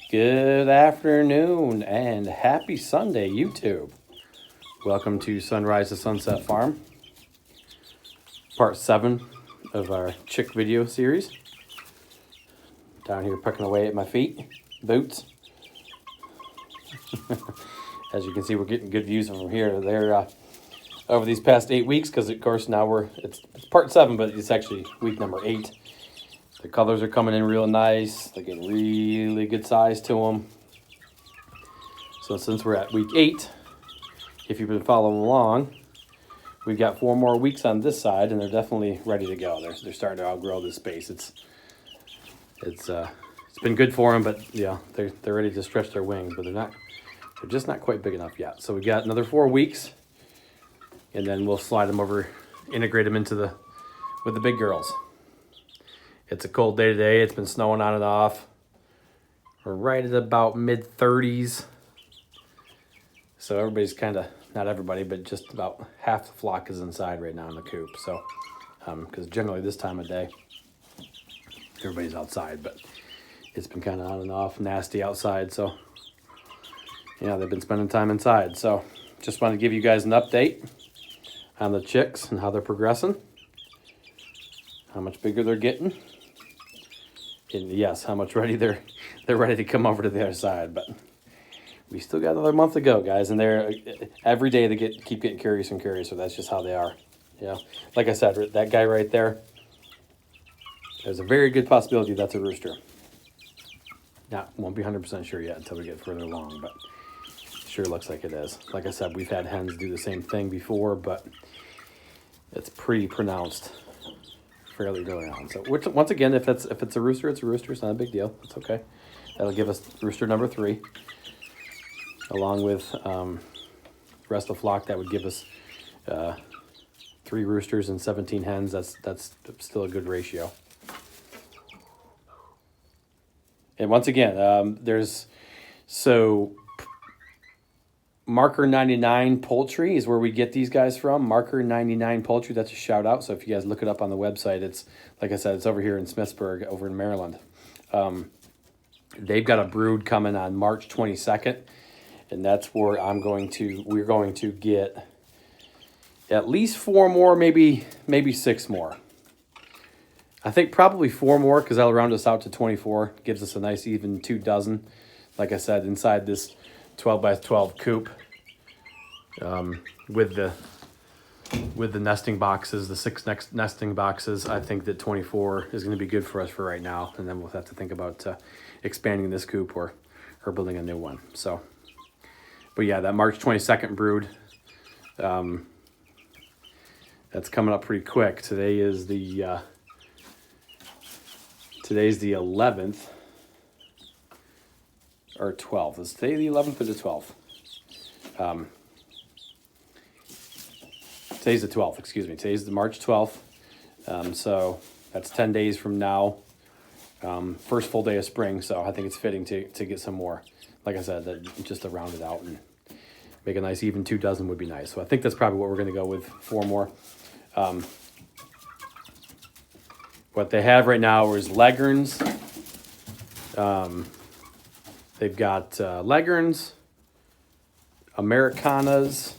Good afternoon and happy Sunday, YouTube. Welcome to Sunrise to Sunset Farm, part 7 of our chick video series. Down here pecking away at my feet, boots. As you can see, we're getting good views from here. They're over these past 8 weeks, because of course now it's part 7, but it's actually week number 8. The colors are coming in real nice. They're getting really good size to them. So since we're at week 8, if you've been following along, we've got 4 more weeks on this side, and they're definitely ready to go. They're starting to outgrow this space. It's been good for them, but yeah, they're ready to stretch their wings, but they're just not quite big enough yet. So we got another 4 weeks, and then we'll slide them over, integrate them with the big girls. It's a cold day today. It's been snowing on and off. We're right at about mid-30s. So everybody's kind of, not everybody, but just about half the flock is inside right now in the coop. So, because generally this time of day, everybody's outside, but it's been kind of on and off, nasty outside. So, yeah, they've been spending time inside. So, just want to give you guys an update on the chicks and how they're progressing, how much bigger they're getting. And yes, how much they're ready to come over to the other side, but we still got another month to go, guys. And they're every day they keep getting curious and curious. So that's just how they are. Yeah, like I said, that guy right there's a very good possibility that's a rooster. Now, won't be 100% sure yet until we get further along, but sure looks like it is. Like I said, we've had hens do the same thing before, but it's pretty pronounced fairly early on. So once again, if it's a rooster, it's a rooster. It's not a big deal. It's okay. That'll give us rooster number 3, along with the rest of the flock. That would give us 3 roosters and 17 hens. That's still a good ratio. And once again, Marker 99 Poultry is where we get these guys from. Marker 99 Poultry, that's a shout out. So if you guys look it up on the website, it's, like I said, it's over here in Smithsburg, over in Maryland. They've got a brood coming on March 22nd, and that's where we're going to get at least 4 more, maybe 6 more. I think probably 4 more, because that'll round us out to 24. Gives us a nice even 2 dozen. Like I said, inside this 12 by 12 coop, with the nesting boxes, the 6 nesting boxes. I think that 24 is going to be good for us for right now, and then we'll have to think about expanding this coop or building a new one. So, but yeah, that March 22nd brood, that's coming up pretty quick. Today's the 11th. Or 12th. Is today the 11th or the 12th? Today's the 12th, excuse me. Today's the March 12th. So that's 10 days from now. First full day of spring, so I think it's fitting to get some more. Like I said, just to round it out and make a nice even 2 dozen would be nice. So I think that's probably what we're going to go with, 4 more. What they have right now is Leghorns. They've got Leghorns, Americanas,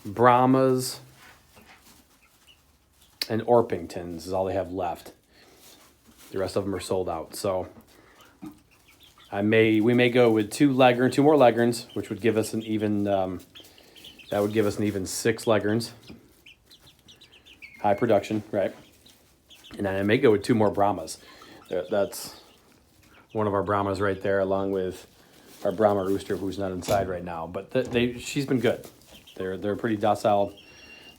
Brahmas, and Orpingtons is all they have left. The rest of them are sold out. So we may go with 2 more Leghorns, which would give us an even 6 Leghorns. High production, right? And then I may go with 2 more Brahmas. That's one of our Brahmas right there, along with our Brahma rooster, who's not inside right now. But she's been good. They're a pretty docile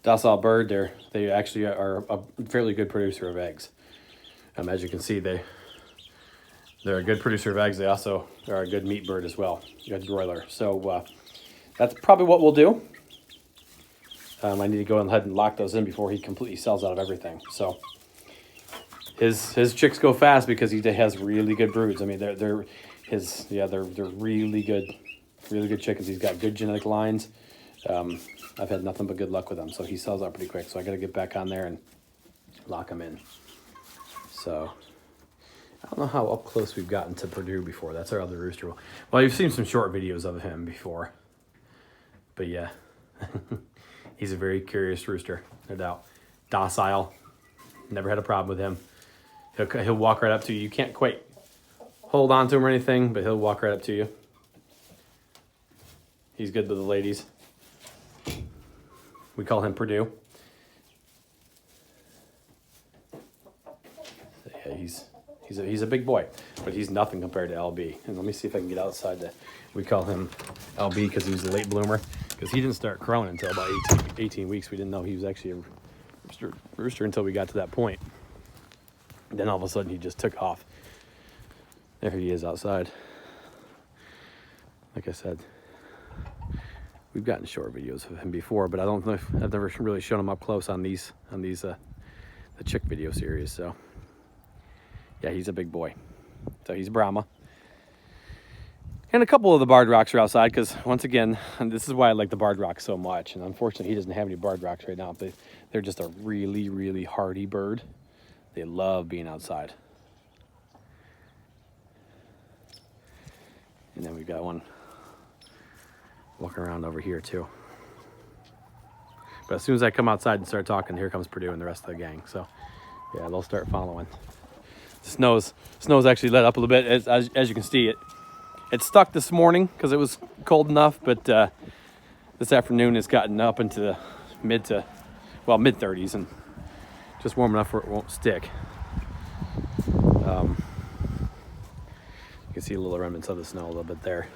bird. They actually are a fairly good producer of eggs. As you can see, they're a good producer of eggs. They also are a good meat bird as well, good broiler. So that's probably what we'll do. I need to go ahead and lock those in before he completely sells out of everything. So his chicks go fast because he has really good broods. I mean, they're really good chickens. He's got good genetic lines. I've had nothing but good luck with him, so he sells out pretty quick. So I got to get back on there and lock him in. So don't know how up close we've gotten to Purdue before. That's our other rooster. Well, you've seen some short videos of him before. But yeah, he's a very curious rooster, no doubt. Docile. Never had a problem with him. He'll walk right up to you. You can't quite hold on to him or anything, but he'll walk right up to you. He's good with the ladies. We call him Purdue. Yeah, he's a big boy, but he's nothing compared to LB. And let me see if I can get outside. We call him LB because he was a late bloomer. Because he didn't start crowing until about 18 weeks. We didn't know he was actually a rooster until we got to that point. Then all of a sudden he just took off. There he is outside. Like I said, we've gotten short videos of him before, but I don't know if I've never really shown him up close on the chick video series. So yeah, he's a big boy. So he's Brahma. And a couple of the barred rocks are outside because, once again, and this is why I like the barred rocks so much. And unfortunately, he doesn't have any barred rocks right now. But they're just a really, really hardy bird. They love being outside. And then we've got one walking around over here, too. But as soon as I come outside and start talking, here comes Purdue and the rest of the gang. So, yeah, they'll start following. The snow's actually let up a little bit. As you can see, it stuck this morning because it was cold enough, but this afternoon it's gotten up into the mid 30s and just warm enough where it won't stick. You can see a little remnants of the snow a little bit there.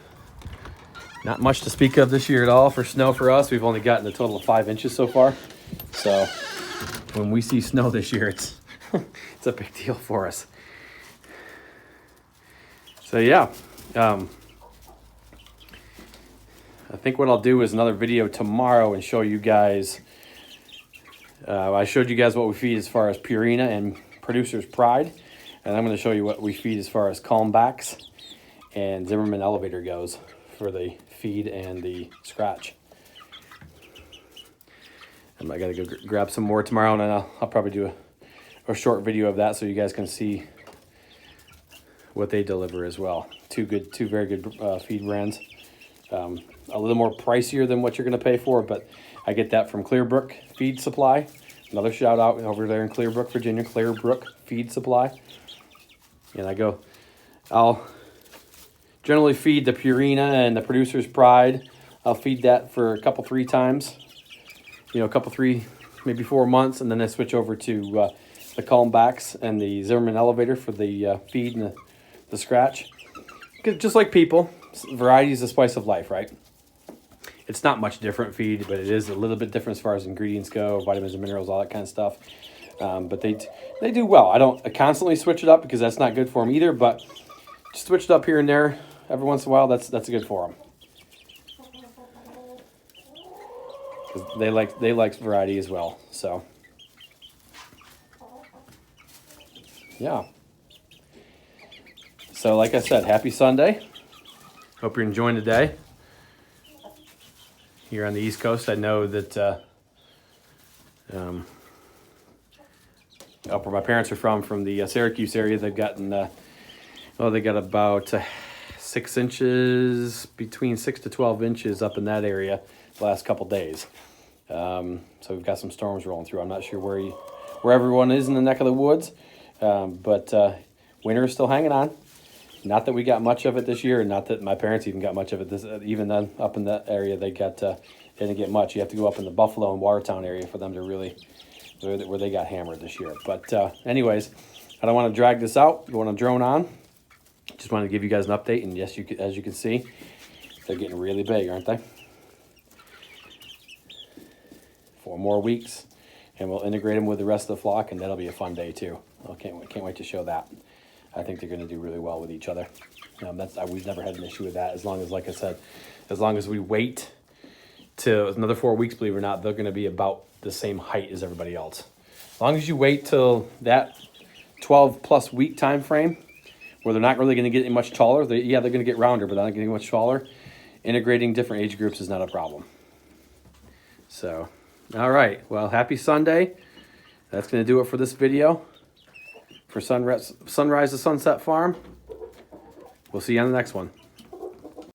Not much to speak of this year at all for snow for us. We've only gotten a total of 5 inches so far. So when we see snow this year, it's it's a big deal for us. So yeah. I think what I'll do is another video tomorrow and show you guys. I showed you guys what we feed as far as Purina and Producer's Pride, and I'm going to show you what we feed as far as Calmbacks and Zimmerman Elevator goes for the feed and the scratch. And I got to go grab some more tomorrow, and then I'll probably do a short video of that so you guys can see what they deliver as well. Two very good feed brands. A little more pricier than what you're going to pay for, but I get that from Clearbrook Feed Supply. Another shout out over there in Clearbrook, Virginia, Clearbrook Feed Supply. And I'll generally feed the Purina and the Producer's Pride. I'll feed that for a couple, 3 times. Maybe 4 months, and then I switch over to the Calmbacks and the Zimmerman Elevator for the feed and the scratch. Just like people, variety is the spice of life, right? It's not much different feed, but it is a little bit different as far as ingredients go, vitamins and minerals, all that kind of stuff. But they do well. I don't constantly switch it up because that's not good for them either, but just switch it up here and there every once in a while. That's good for them. Because they like variety as well. So yeah. So like I said, happy Sunday. Hope you're enjoying the day. Here on the East Coast, I know that up where my parents are from the Syracuse area, they've gotten, they got about 6 inches, between 6 to 12 inches up in that area the last couple days. So we've got some storms rolling through. I'm not sure where everyone is in the neck of the woods, but winter is still hanging on. Not that we got much of it this year, and not that my parents even got much of it. Even then, up in that area, they didn't get much. You have to go up in the Buffalo and Watertown area for them to really, where they got hammered this year. But anyways, I don't want to drag this out. Going to drone on. Just wanted to give you guys an update, and yes, as you can see, they're getting really big, aren't they? 4 more weeks, and we'll integrate them with the rest of the flock, and that'll be a fun day too. I can't wait to show that. I think they're going to do really well with each other. We've never had an issue with that. As long as, like I said, as long as we wait till another 4 weeks, believe it or not, they're going to be about the same height as everybody else. As long as you wait till that 12+ week time frame, where they're not really going to get any much taller. They're going to get rounder, but they're not getting much taller. Integrating different age groups is not a problem. So, all right. Well, happy Sunday. That's going to do it for this video. for Sunrise to Sunset Farm. We'll see you on the next one.